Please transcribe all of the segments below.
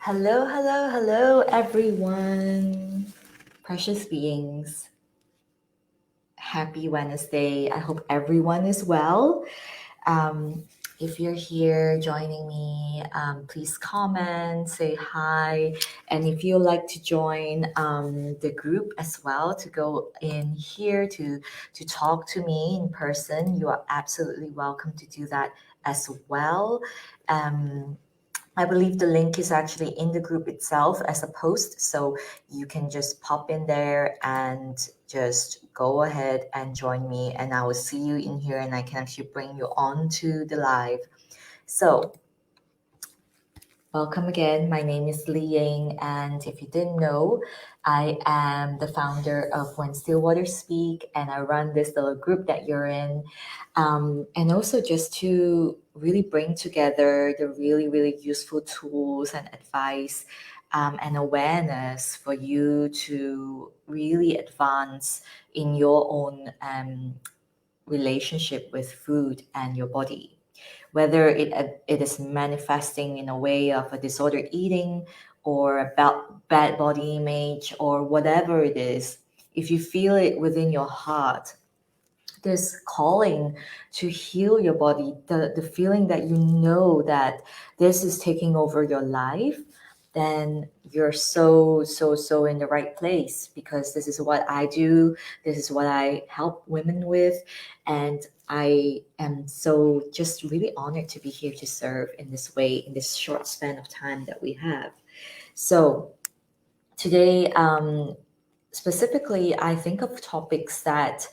Hello, hello, hello, everyone. Precious beings, happy Wednesday. I hope everyone is well. Um, if you're here joining me, please comment, say hi. And if you like to join the group as well, to go in here to talk to me in person, you are absolutely welcome to do that as well. Um, I believe the link is actually in the group itself as a post, so you can just pop in there and just go ahead and join me, and I will see you in here, and I can actually bring you on to the live. So, welcome again. My name is Li Ying, and if you didn't know, I am the founder of When Still Waters Speak, and I run this little group that you're in. And also just to really bring together the really, really useful tools and advice and awareness for you to really advance in your own relationship with food and your body, whether it is manifesting in a way of a disordered eating or a bad body image or whatever it is. If you feel it within your heart, this calling to heal your body, the feeling that you know that this is taking over your life, then you're so in the right place, because this is what I do, this is what I help women with, and I am so just really honored to be here to serve in this way in this short span of time that we have. So today, specifically, I think of topics that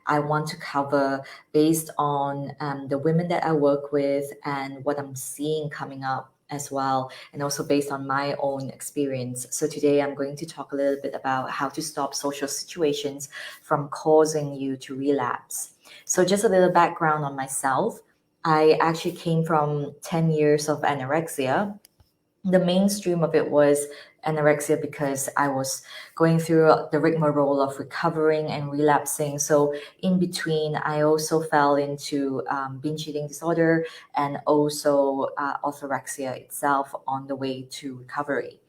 I want to cover based on the women that I work with and what I'm seeing coming up as well, and also based on my own experience. So today I'm going to talk a little bit about how to stop social situations from causing you to relapse. So just a little background on myself. I actually came from 10 years of anorexia. The mainstream of it was anorexia because I was going through the rigmarole of recovering and relapsing. So in between, I also fell into binge eating disorder and also orthorexia itself on the way to recovery.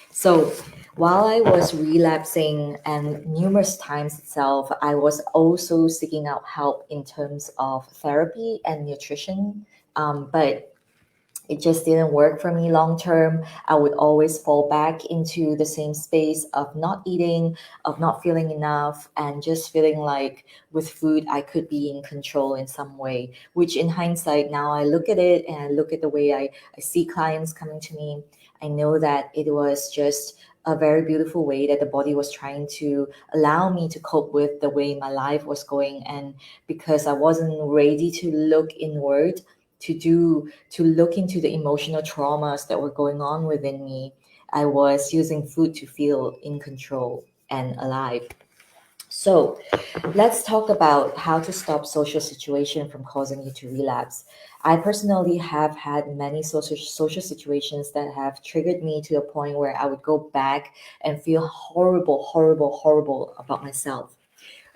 So while I was relapsing and numerous times itself, I was also seeking out help in terms of therapy and nutrition. But it just didn't work for me long term. I would always fall back into the same space of not eating, of not feeling enough, and just feeling like with food I could be in control in some way. Which, in hindsight, now I look at it and I look at the way I see clients coming to me. I know that it was just a very beautiful way that the body was trying to allow me to cope with the way my life was going. And because I wasn't ready to look inward, to look into the emotional traumas that were going on within me, I was using food to feel in control and alive. So let's talk about how to stop social situation from causing you to relapse. I personally have had many social situations that have triggered me to a point where I would go back and feel horrible about myself.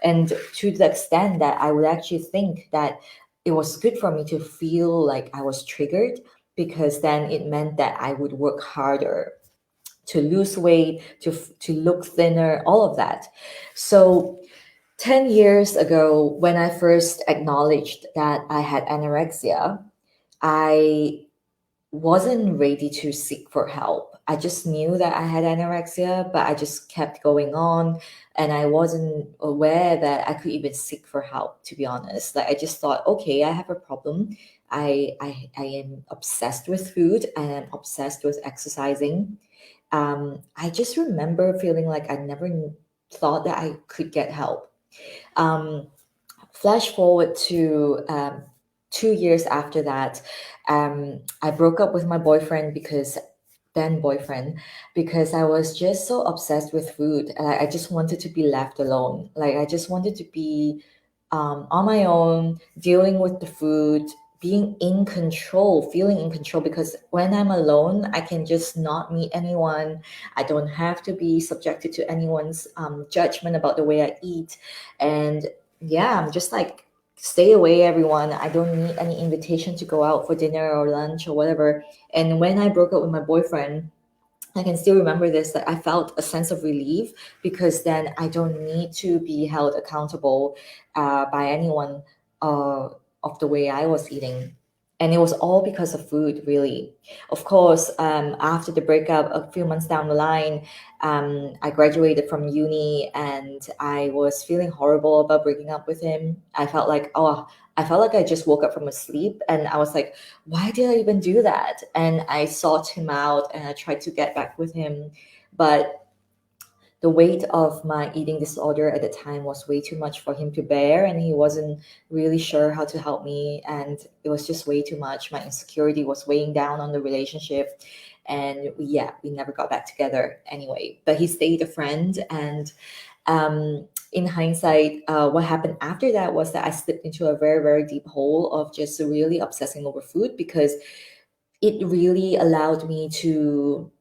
And to the extent that I would actually think that it was good for me to feel like I was triggered, because then it meant that I would work harder to lose weight, to look thinner, all of that. So 10 years ago, when I first acknowledged that I had anorexia, I wasn't ready to seek for help. I just knew that I had anorexia, but I just kept going on, and I wasn't aware that I could even seek for help, to be honest. Like, I just thought, okay, I have a problem. I am obsessed with food and I'm obsessed with exercising. I just remember feeling like I never thought that I could get help. Um, Flash forward to 2 years after that, I broke up with my boyfriend, because then boyfriend, because I was just so obsessed with food. I just wanted to be left alone. Like, I just wanted to be on my own, dealing with the food, being in control, feeling in control. Because when I'm alone, I can just not meet anyone. I don't have to be subjected to anyone's judgment about the way I eat. And yeah, I'm just like, stay away, everyone. I don't need any invitation to go out for dinner or lunch or whatever. And when I broke up with my boyfriend, I can still remember this, that I felt a sense of relief because then I don't need to be held accountable by anyone of the way I was eating. And it was all because of food, really. Of course, after the breakup, a few months down the line, I graduated from uni and I was feeling horrible about breaking up with him. I felt like I just woke up from a sleep and I was like, why did I even do that? And I sought him out and I tried to get back with him. But the weight of my eating disorder at the time was way too much for him to bear, and he wasn't really sure how to help me. And it was just way too much. My insecurity was weighing down on the relationship. And yeah, we never got back together anyway. But he stayed a friend. And in hindsight, what happened after that was that I slipped into a very, very deep hole of just really obsessing over food because it really allowed me to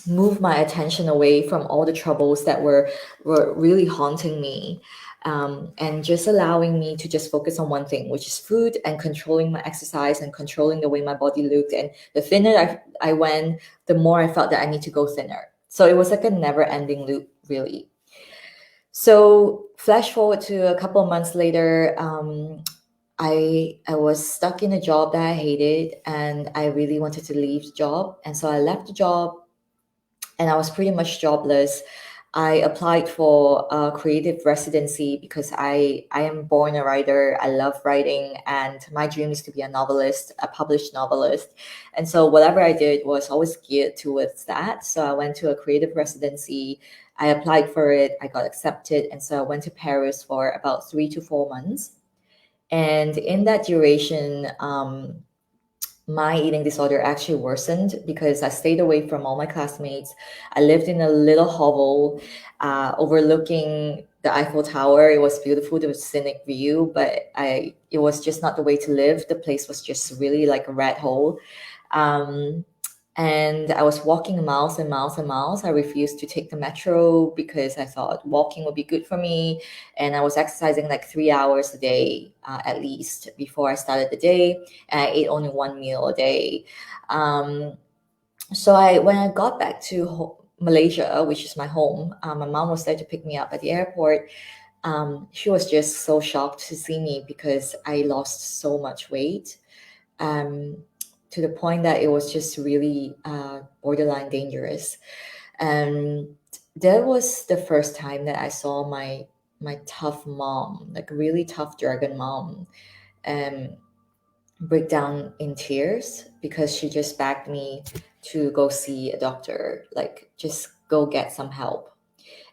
move my attention away from all the troubles that were really haunting me, and just allowing me to just focus on one thing, which is food, and controlling my exercise and controlling the way my body looked. And the thinner I went, the more I felt that I need to go thinner. So it was like a never ending loop, really. So flash forward to a couple of months later, I was stuck in a job that I hated, and I really wanted to leave the job. And so I left the job, and I was pretty much jobless. I applied for a creative residency because I am born a writer. I love writing, and my dream is to be a novelist, a published novelist. And so whatever I did was always geared towards that. So I went to a creative residency. I applied for it. I got accepted, and so I went to Paris for about 3 to 4 months. And in that duration, my eating disorder actually worsened because I stayed away from all my classmates. I lived in a little hovel overlooking the Eiffel Tower. It was beautiful, there was a scenic view, but it was just not the way to live. The place was just really like a rat hole. Um, and I was walking miles and miles and miles. I refused to take the metro because I thought walking would be good for me. And I was exercising like 3 hours a day at least before I started the day. And I ate only one meal a day. Um, so when I got back to Malaysia, which is my home, my mom was there to pick me up at the airport. She was just so shocked to see me because I lost so much weight. Um, to the point that it was just really borderline dangerous. And that was the first time that I saw my tough mom, like really tough dragon mom, um, break down in tears because she just begged me to go see a doctor, like just go get some help.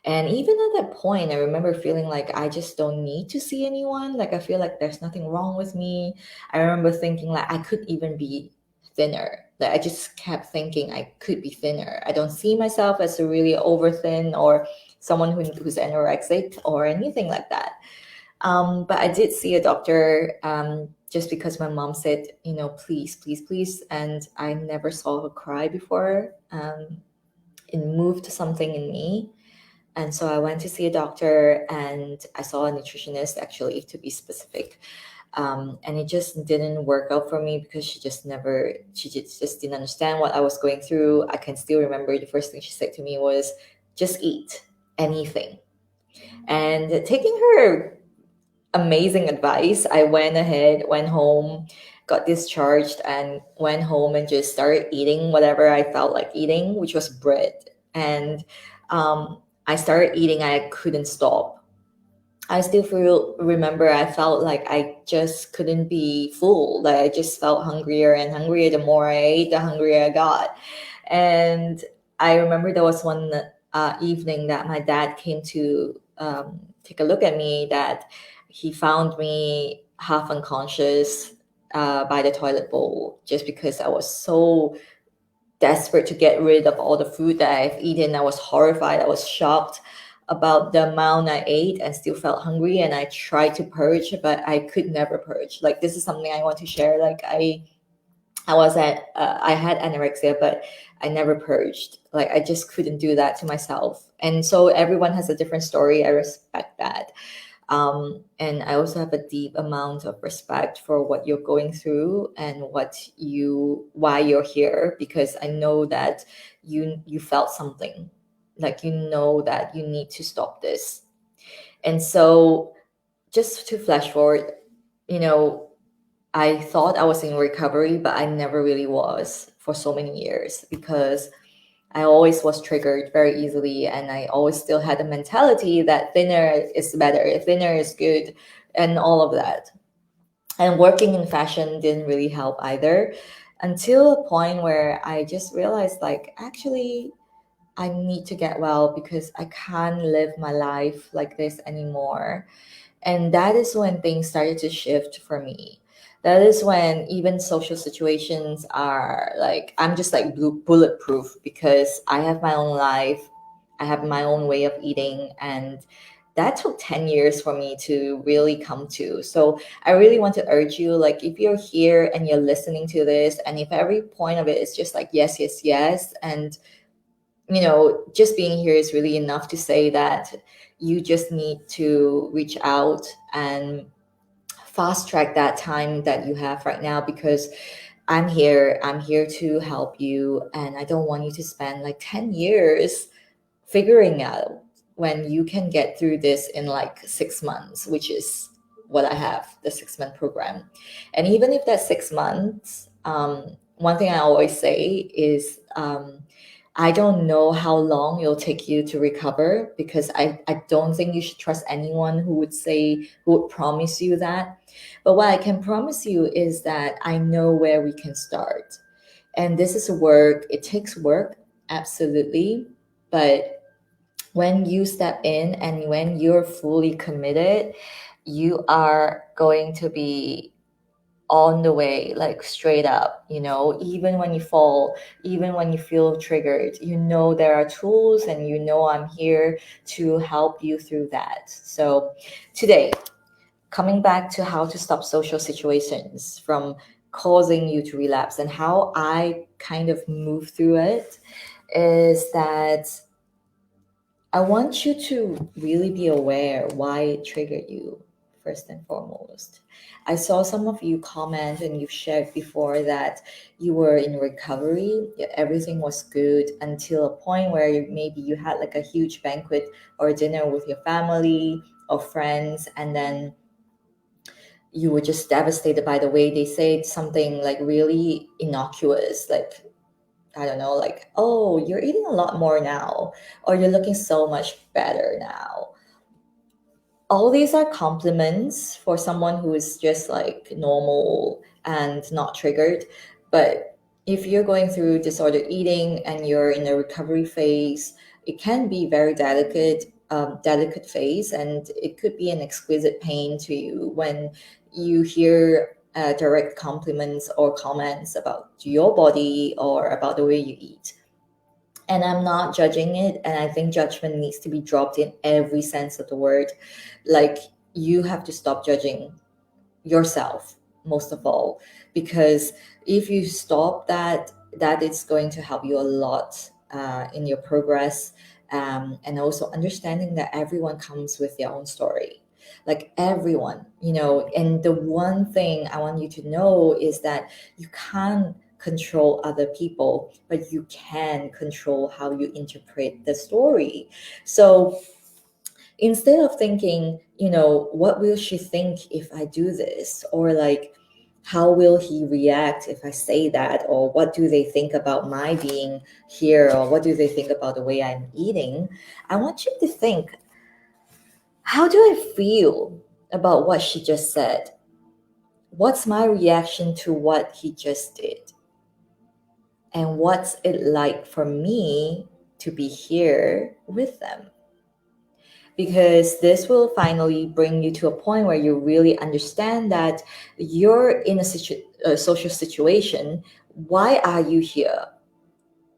And even at that point, I remember feeling like I just don't need to see anyone. Like I feel like there's nothing wrong with me. I remember thinking like I could even be thinner. Like I just kept thinking I could be thinner. I don't see myself as a really over thin or someone who's anorexic or anything like that. But I did see a doctor just because my mom said, please, please, please. And I never saw her cry before. It moved something in me. And so I went to see a doctor and I saw a nutritionist, actually, to be specific. And it just didn't work out for me because she just didn't understand what I was going through. I can still remember the first thing she said to me was, just eat anything. And taking her amazing advice, I went home, got discharged, and went home and just started eating whatever I felt like eating, which was bread. And I started eating, I couldn't stop. I still remember I felt like I just couldn't be full. Like I just felt hungrier and hungrier. The more I ate, the hungrier I got. And I remember there was one evening that my dad came to take a look at me, that he found me half unconscious by the toilet bowl just because I was so desperate to get rid of all the food that I've eaten. I was horrified. I was shocked about the amount I ate and still felt hungry. And I tried to purge, but I could never purge. Like this is something I want to share. Like I had anorexia, but I never purged. Like I just couldn't do that to myself. And so everyone has a different story. I respect that. And I also have a deep amount of respect for what you're going through and why you're here, because I know that you felt something, like you know that you need to stop this. And so just to flash forward, you know, I thought I was in recovery, but I never really was for so many years, because I always was triggered very easily, and I always still had the mentality that thinner is better, thinner is good, and all of that. And working in fashion didn't really help either, until a point where I just realized, like, actually, I need to get well because I can't live my life like this anymore. And that is when things started to shift for me. That is when even social situations are like, I'm just like bulletproof, because I have my own life, I have my own way of eating. And that took 10 years for me to really come to. So I really want to urge you, like, if you're here and you're listening to this, and if every point of it is just like, yes, yes, yes, and just being here is really enough to say that you just need to reach out and fast track that time that you have right now, because I'm here to help you, and I don't want you to spend like 10 years figuring out when you can get through this in like 6 months, which is what I have, the 6-month program. And even if that's 6 months, one thing I always say is, I don't know how long it'll take you to recover, because I don't think you should trust anyone who would promise you that. But what I can promise you is that I know where we can start. And this is work, it takes work, absolutely. But when you step in and when you're fully committed, you are going to be on the way, like straight up, even when you fall, even when you feel triggered, there are tools, and I'm here to help you through that. So today, coming back to how to stop social situations from causing you to relapse and how I kind of move through it, is that I want you to really be aware why it triggered you, first and foremost. I saw some of you comment, and you've shared before, that you were in recovery, everything was good until a point where maybe you had like a huge banquet or dinner with your family or friends, and then you were just devastated by the way they said something like really innocuous, like, I don't know, like, oh, you're eating a lot more now, or you're looking so much better now. All these are compliments for someone who is just like normal and not triggered. But if you're going through disordered eating and you're in a recovery phase, it can be very delicate phase, and it could be an exquisite pain to you when you hear direct compliments or comments about your body or about the way you eat. And I'm not judging it, and I think judgment needs to be dropped in every sense of the word. Like, you have to stop judging yourself, most of all, because if you stop that is going to help you a lot in your progress, and also understanding that everyone comes with their own story, like everyone, and the one thing I want you to know is that you can't control other people, but you can control how you interpret the story. So instead of thinking, what will she think if I do this? Or like, how will he react if I say that? Or what do they think about my being here? Or what do they think about the way I'm eating? I want you to think, how do I feel about what she just said? What's my reaction to what he just did? And what's it like for me to be here with them? Because this will finally bring you to a point where you really understand that you're in a social situation. Why are you here?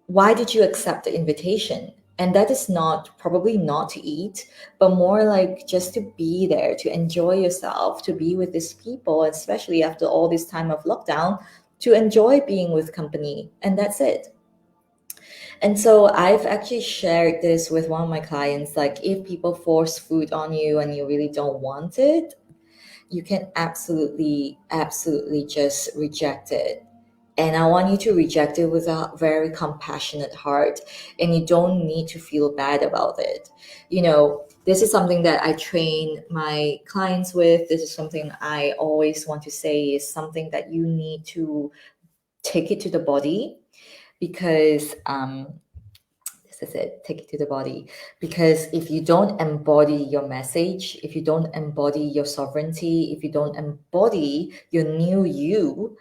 Why did you accept the invitation? And that is probably not to eat, but more like just to be there, to enjoy yourself, to be with these people, especially after all this time of lockdown, to enjoy being with company. And that's it. And so I've actually shared this with one of my clients, like if people force food on you and you really don't want it, you can absolutely just reject it. And I want you to reject it with a very compassionate heart, and you don't need to feel bad about it. This is something that I train my clients with. This is something I always want to say is something that you need to take it to the body, because this is it, take it to the body. Because if you don't embody your message, if you don't embody your sovereignty, if you don't embody your new you,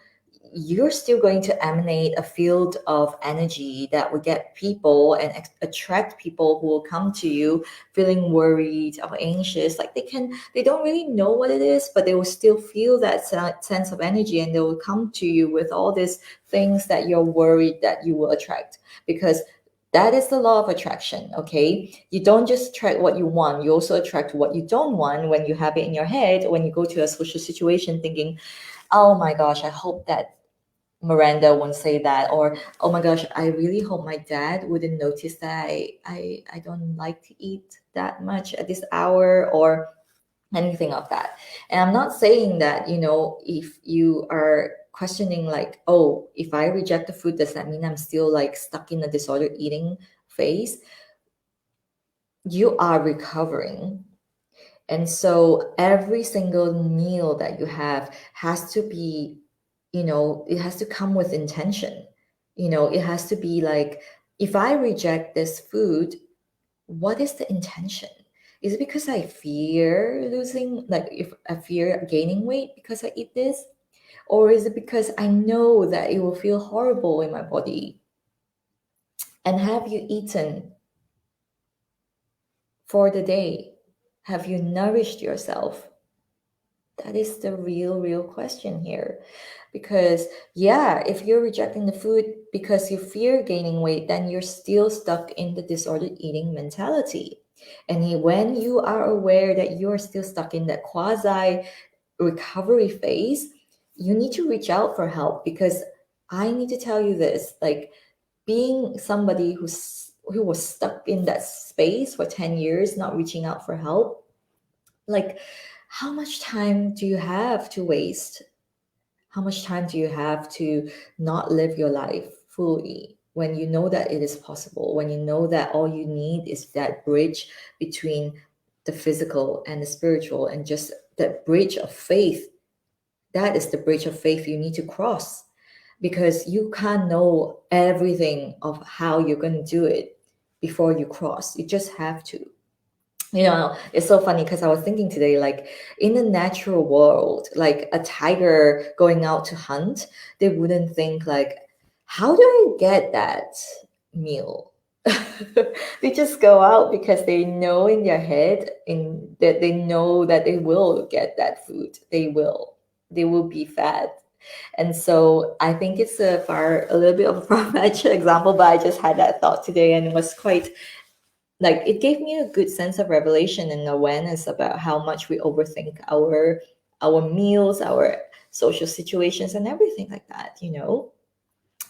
you're still going to emanate a field of energy that will get people and attract people who will come to you feeling worried or anxious. Like they don't really know what it is, but they will still feel that sense of energy, and they will come to you with all these things that you're worried that you will attract. Because that is the law of attraction, okay? You don't just attract what you want, you also attract what you don't want when you have it in your head, when you go to a social situation thinking, oh my gosh, I hope that Miranda won't say that, or oh my gosh, I really hope my dad wouldn't notice that I don't like to eat that much at this hour, or anything of that. And I'm not saying that, if you are questioning like, oh, if I reject the food, does that mean I'm still like stuck in a disordered eating phase? You are recovering. And so every single meal that you have has to be, it has to come with intention. It has to be like, if I reject this food, what is the intention? Is it because I fear losing, like if I fear gaining weight because I eat this? Or is it because I know that it will feel horrible in my body? And have you eaten for the day? Have you nourished yourself? That is the real question here. Because, yeah, if you're rejecting the food because you fear gaining weight, then you're still stuck in the disordered eating mentality. And when you are aware that you're still stuck in that quasi recovery phase, you need to reach out for help. Because I need to tell you this, like, being somebody who was stuck in that space for 10 years, not reaching out for help, like, how much time do you have to waste? How much time do you have to not live your life fully when you know that it is possible, when you know that all you need is that bridge between the physical and the spiritual, and just that bridge of faith? That is the bridge of faith you need to cross, because you can't know everything of how you're going to do it before you cross. You just have to. It's so funny because I was thinking today, like in the natural world, like a tiger going out to hunt, they wouldn't think like, how do I get that meal? They just go out because they know in their head in that they know that they will get that food. They will be fed. And so I think it's a little bit of a far-fetched example, but I just had that thought today, and it was quite, like, it gave me a good sense of revelation and awareness about how much we overthink our meals, our social situations, and everything like that.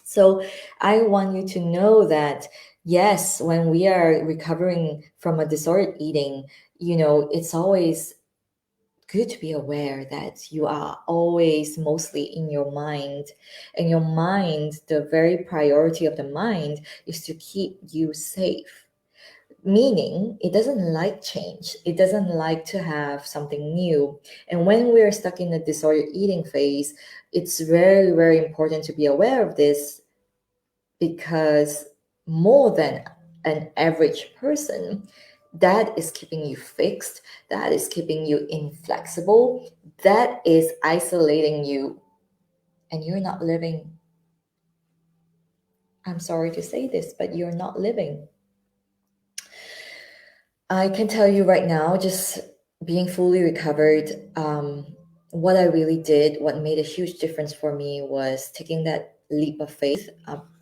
So I want you to know that, yes, when we are recovering from a disordered eating, it's always good to be aware that you are always mostly in your mind. And your mind, the very priority of the mind is to keep you safe, meaning it doesn't like change. It doesn't like to have something new. And when we're stuck in the disordered eating phase, it's very, very important to be aware of this, because more than an average person, that is keeping you fixed, that is keeping you inflexible, that is isolating you, and you're not living. I'm sorry to say this, but you're not living. I can tell you right now, just being fully recovered, what I really did, what made a huge difference for me, was taking that leap of faith,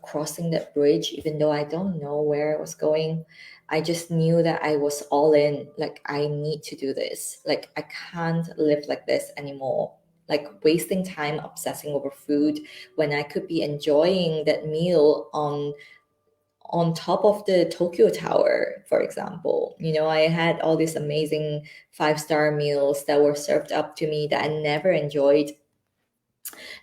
crossing that bridge, even though I don't know where I was going. I just knew that I was all in. Like, I need to do this. Like, I can't live like this anymore. Like, wasting time obsessing over food when I could be enjoying that meal on top of the Tokyo Tower, for example. I had all these amazing 5-star meals that were served up to me that I never enjoyed.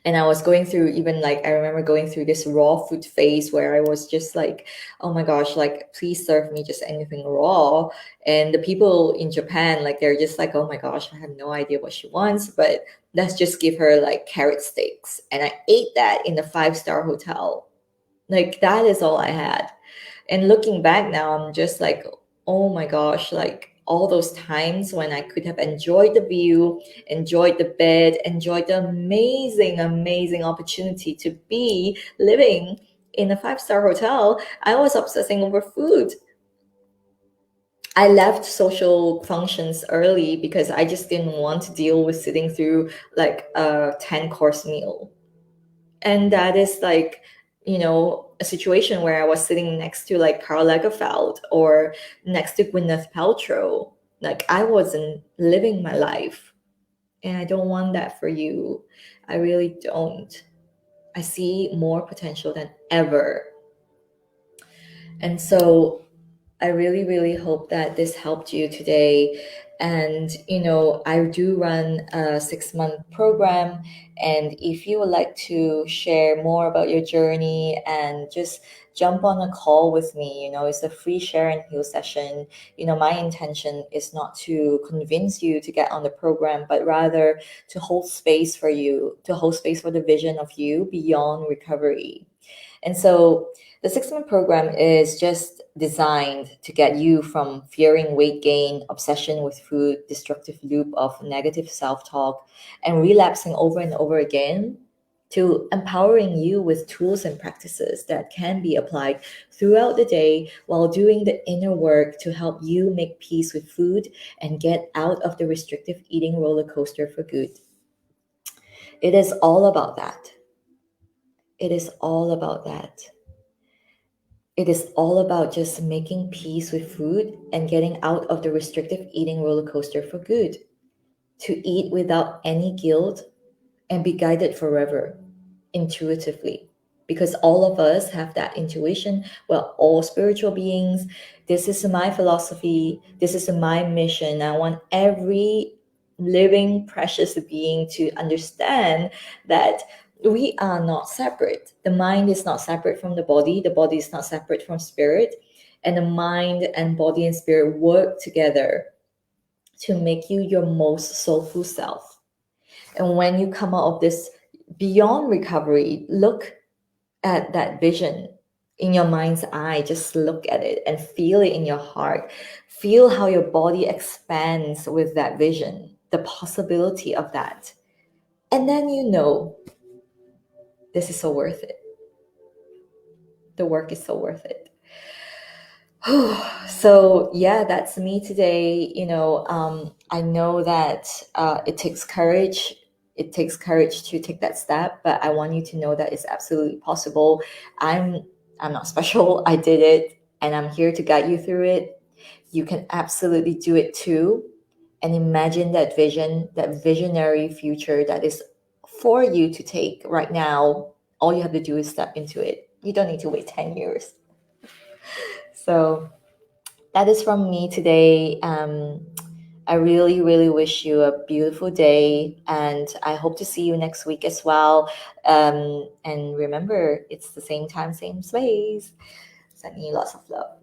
And I was going through, even like, I remember going through this raw food phase where I was just like, oh my gosh, like, please serve me just anything raw. And the people in Japan, like, they're just like, oh my gosh, I have no idea what she wants, but let's just give her like carrot steaks. And I ate that in a 5-star hotel. Like, that is all I had. And looking back now, I'm just like, oh my gosh, like all those times when I could have enjoyed the view, enjoyed the bed, enjoyed the amazing, amazing opportunity to be living in a 5-star hotel, I was obsessing over food. I left social functions early because I just didn't want to deal with sitting through like a 10-course meal. And that is like, a situation where I was sitting next to like Karl Lagerfeld or next to Gwyneth Paltrow. Like, I wasn't living my life, and I don't want that for you. I really don't. I see more potential than ever. And so I really, really hope that this helped you today. And, I do run a 6-month program. And if you would like to share more about your journey and just jump on a call with me, it's a free share and heal session. My intention is not to convince you to get on the program, but rather to hold space for you, to hold space for the vision of you beyond recovery. And so the 6-month program is just designed to get you from fearing weight gain, obsession with food, destructive loop of negative self-talk, and relapsing over and over again, to empowering you with tools and practices that can be applied throughout the day while doing the inner work to help you make peace with food and get out of the restrictive eating roller coaster for good. It is all about that. It is all about that. It is all about just making peace with food and getting out of the restrictive eating roller coaster for good. To eat without any guilt and be guided forever, intuitively. Because all of us have that intuition. We're all spiritual beings. This is my philosophy. This is my mission. I want every living, precious being to understand that we are not separate. The mind is not separate from the body is not separate from spirit, and the mind and body and spirit work together to make you your most soulful self. And when you come out of this beyond recovery, look at that vision in your mind's eye. Just look at it and feel it in your heart. Feel how your body expands with that vision, the possibility of that. And then this is so worth it. The work is so worth it. So yeah, that's me today. I know that it takes courage. It takes courage to take that step, but I want you to know that it's absolutely possible. I'm not special. I did it, and I'm here to guide you through it. You can absolutely do it too. And imagine that vision, that visionary future that is for you to take right now. All you have to do is step into it. You don't need to wait 10 years. So that is from me today. I really, really wish you a beautiful day, and I hope to see you next week as well. And remember, it's the same time, same space. Sending you lots of love.